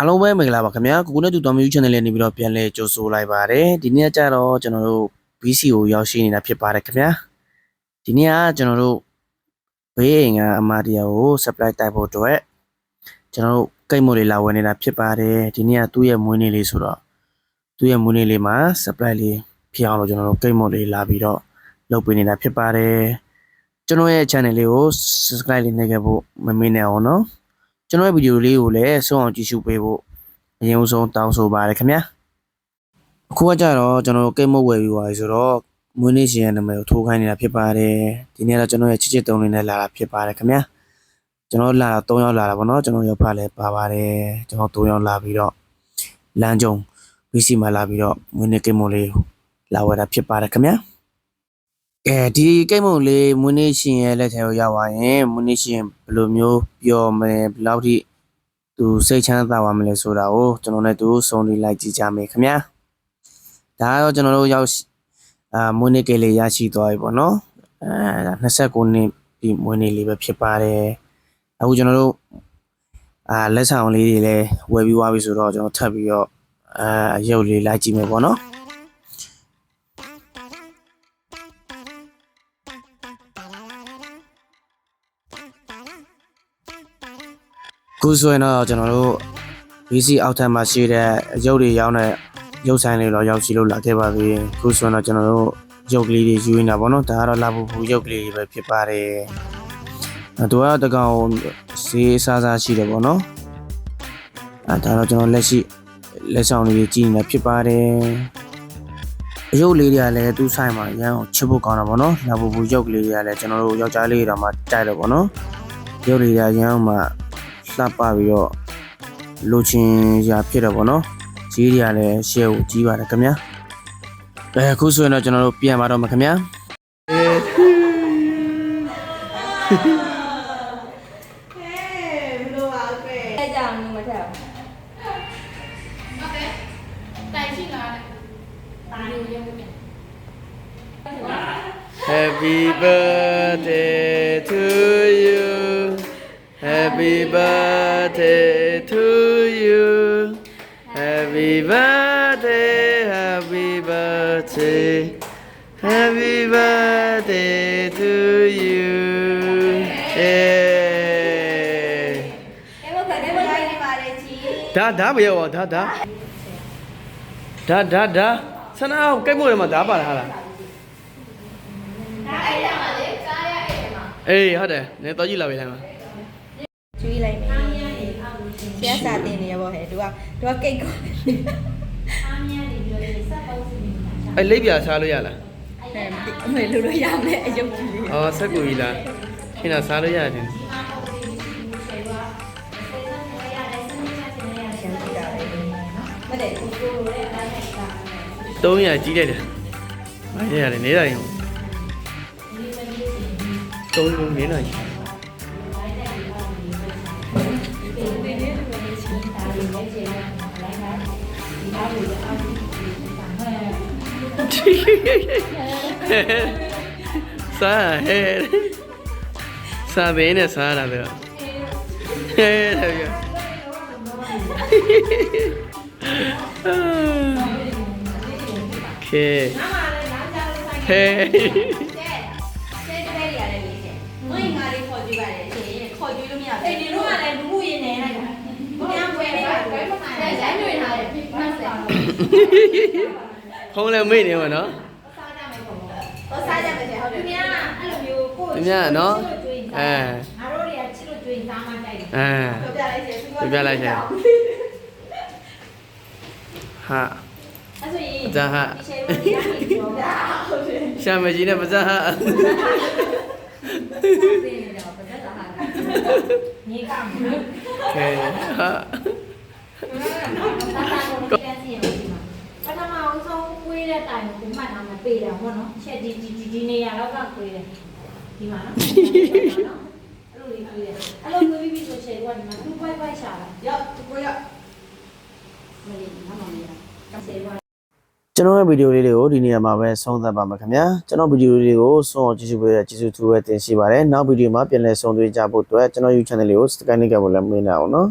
အားလုံးပဲမင်္ဂလာပါခင်ဗျာကိုနဲ့တူတော်မျိုး channel လေးနေပြီးတော့ပြန်လဲကြိုဆိုလိုက်ပါတယ်ဒီနေ့ကကြတော့ကျွန်တော်တို့ BC ကိုရောက်ရှိနေတာဖြစ်ပါတယ်ခင်ဗျာဒီနေ့ကကျွန်တော်တို့ဘေးအိမ်ကအမာတရားကို supply တိုက်ဖို့အတွက်ကျွန်တော်တို့ကိတ်မို့လေးလာဝယ်နေတာဖြစ်ပါတယ်ဒီနေ့ကသူ့ရဲ့မွေးနေ့လေးဆိုတော့သူ့ရဲ့မွေးနေ့လေးမှာ supply လေးဖြစ်အောင်လို့ကျွန်တော်တို့ကိတ်မို့လေးလာပြီးတော့လုပ်ပေးနေတာဖြစ်ပါတယ်ကျွန်တော်ရဲ့ channel လေးကို subscribe လေးနှိပ်ခဲ့ဖို့မမေ့နဲ့အောင်နော်ကျွန်တော်ရဲ့ဗီဒီယိုလေးကိုလည်းဆုံးအောင်ကြည့်ရှုပေးဖို့အရင်ဆုံးတောင်းဆိုပါရခင်ဗျာအခုကကြတော့ကျွန်တော်ကိတ်မုတ်ဝယ်ပြီးသွားပြီဆိုတော့မွေးနေ့ရှင်ရဲ့နာမည်ကိုထိုးခိုင်းနေတာဖြစ်ပါတယ်ဒီနေ့တော့ကျွန်တော်ရဲ့ချစ်ချစ်တုံးလေးနဲ့လာတာဖြစ်ပါတယ်ခင်ဗျာကျွန်တော်လာတော့3ယောက်လာတာပေါ့နော်ကျွန်တော်ရောက်ဖလည်းပါပါတယ်ကျွန်တော်3ယောက်လာပြီးတော့လမ်းကြုံ BC မှာလာပြီးတော့မွေးနေ့ကိတ်မုတ်လေးလာဝယ်တာဖြစ်ပါတယ်ခင်ဗျာဒီကိတ်မုတ်လေးမွေးနေ့ရှင်ရဲ့လက်ထဲကိုရောက်သွားရင်မွေးနေ့ရှင်ဘယ်လိုမျိုးပြောမလဲဘယ်လောက်ထိသူစိတ်ချမ်းသာပါမလဲဆိုတာကိုကျွန်တော်နဲ့သူစုံလီလိုက်ကြည့်ကြမယ်ခင်ဗျာဒါကတော့ကျွန်တော်တို့ရောက်မွေးနေ့ကိတ်လေးရရှိသွားပြီပေါ့နော်29နှစ်ဒီမွေးနေ့လေးပဲဖြစ်ပါတယ်အခုကျွန်တော်တို့လက်ဆောင်လေးတွေလည်းဝယ်ပြီးသွားပြီဆိုတော့ကျွန်တော်ထပ်ပြီးတော့ရုပ်လေးလိုက်ကြည့်မယ်ပေါ့နော်ခုဆိုရင်တော့ကျွန်တော်တို့ BC အောက်ထပ်မှာရှိတဲ့ရုပ်တွေရောင်းတဲ့ရုပ်ဆိုင်လေးတော့ရောက်ရှိလို့လာခဲ့ပါပြီခုဆိုရင်တော့ကျွန်တော်တို့ရုပ်ကလေးတွေယူနေတာပေါ့နော်ဒါကတော့လာဖို့ရုပ်ကလေးတွေပဲဖြစ်ပါတယ်သူကတော့တကောင်ဈေးစားစားရှိတယ်ပေါ့နော်ဒါတော့ကျွန်တော်လက်ဆောင်လေးကြည့်နေတာဖြစ်ပါတယ်ရုပ်လေးတွေကလည်းသူ့ဆိုင်မှာရမ်းအောင်ချစ်ဖို့ကောင်းတာပေါ့နော်လာဖို့ရုပ်ကလေးတွေကလည်းကျွန်တော်တို့ယောက်ျားလေးတွေတော့မှတိုက်တယ်ပေါ့နော်ရုပ်လေးတွေကရမ်းအောင်မှလှပပြီးတော့လိုချင်ရာဖြစ်တယ်ပေါ့နော်ကြီးတွေကလည်းရှယ်ကိုကြီးပါတယ်ခင်ဗျာအခုဆိုရင်တော့ကျွန်တော်တို့ပြန်ပါတော့မှာခင်ဗျာHappy birthday to you Happy birthday to you Happy birthday Happy birthday Happy birthday to you Da မရောဒါဆန္ဒအောင်ကိတ်မို့ရမှာဒါပါလားဟာလားအေးဟုတ်တယ်နင်တော့ကြည့်လာပြီလားကျွေးလိုက်မယ်ဆရာစာတင်နေရပေါ့ဟဲ့သူကကိတ်ကိုအဲ့လိပ်ပြစားလို့ရလားအမေလူလို့ရမယ်အယုတ်ကြီးလေးအော်ဆက်ကူကြီးလားခင်းတာစားလို့ရတယ်မတဲ့300ကြီးလိုက်တယ်မရတယ်နေတာရင်3လုံးနေတာကြီးစားဟဲ့စားသေးနဲ့စားတာပဲဟဲ့တယ်ပြโอเคဟဲ့ဖုန်းလည်းမေ့နေမှာနော်စားကြမယ်ဟုတ်တယ်ခင်ဗျာအဲ့လိုမျိုးကိုခင်ဗျာနော်ငါတို့တွေကချစ်လို့ကြွေးစားမှတိုက်တယ်ပြလိုက်ရှင်ဟာအဲ့ဆိုရင်ဇာဟာရှာမကြီးနဲ့ပဇာဟာမြေကမှာခဲဟာပထမအောင်ဆုံးကွေးတဲ့တိုင်ကိုမှတ်ထားမှပေးတာပေါ့နော်ချက်ဒီနေရာတော့ကကွေးတယ်ဒီမှာနော်အဲ့လိုလေးကွေးတယ်အဲ့လိုကွေးပြီးဆိုချက်တော့ဒီမှာသူ့ပိုက်ရှာတာရောက်ကွေးရမလေးမမလေးကဆေးပါကျွန်တော်ရဲ့ဗီဒီယိုလေးတွေကိုဒီနေရာမှာပဲဆုံးသက်ပါမယ်ခင်ဗျာကျွန်တော်ဗီဒီယိုလေးတွေကိုဆုံးအောင်ကြည့်ရှုပေးတဲ့ကျေးဇူးတူပဲတင်ရှိပါတယ်နောက်ဗီဒီယိုမှာပြန်လည်ဆုံတွေ့ကြဖို့အတွက်ကျွန်တော် YouTube channel လေးကို subscribe လုပ်ကြဖို့လည်းမမေ့နဲ့အောင်နော်